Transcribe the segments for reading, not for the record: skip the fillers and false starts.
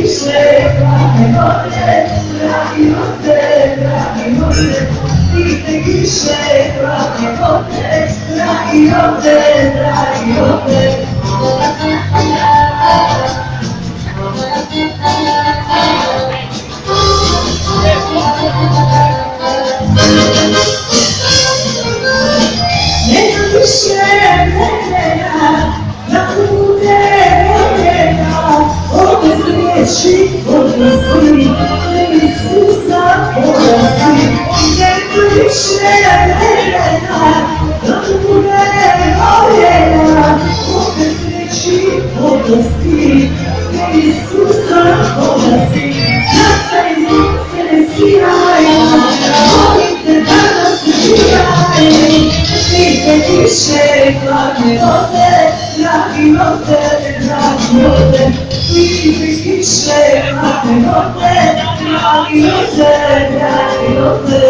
više, plave vode, dragi vode, dragi vode. Nigde više, plave vode, dragi vode, dragi vode. Nema više vremena da bude voljena, ovdje se riječi odnosi, ne Isusa polazi. Nema više vremena da bude voljena, ovdje se riječi odnosi, ne Isusa polazi. Srca iz se ne sijaju, volim te danas ubijaj. Nigde više plave vode, dragi vode, dragi vode. Nigde više plave vode, dragi vode, dragi vode.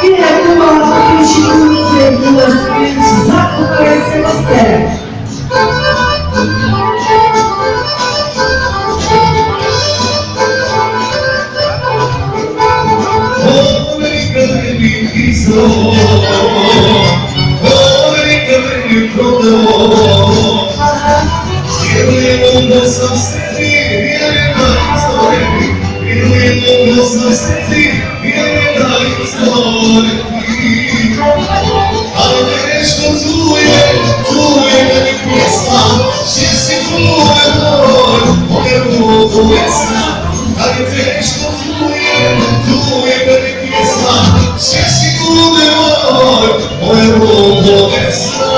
I neko malo priči kuće, bilo svijeći, zakupuje se na stere. Vjerujem da sam se ti, vjerujem da izgoreti. Vjerujem da sam se ti, vjerujem da izgoreti. Ali te nešto zuje da mi pjesma, že si tvoje moj, moje mogu vesna. Ali te nešto zuje da mi pjesma, že si tvoje moj, moje mogu vesna.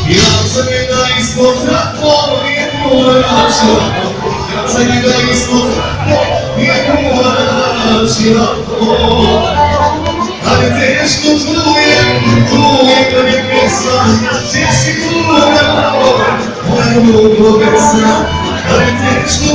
Ja za njega ispod zrako, nije moja člako. Ja za njega ispod zrako, nije moja člako. Ali teško tuje da mi pjesma, že si tvoja moja, moja moja vesna. Ali teško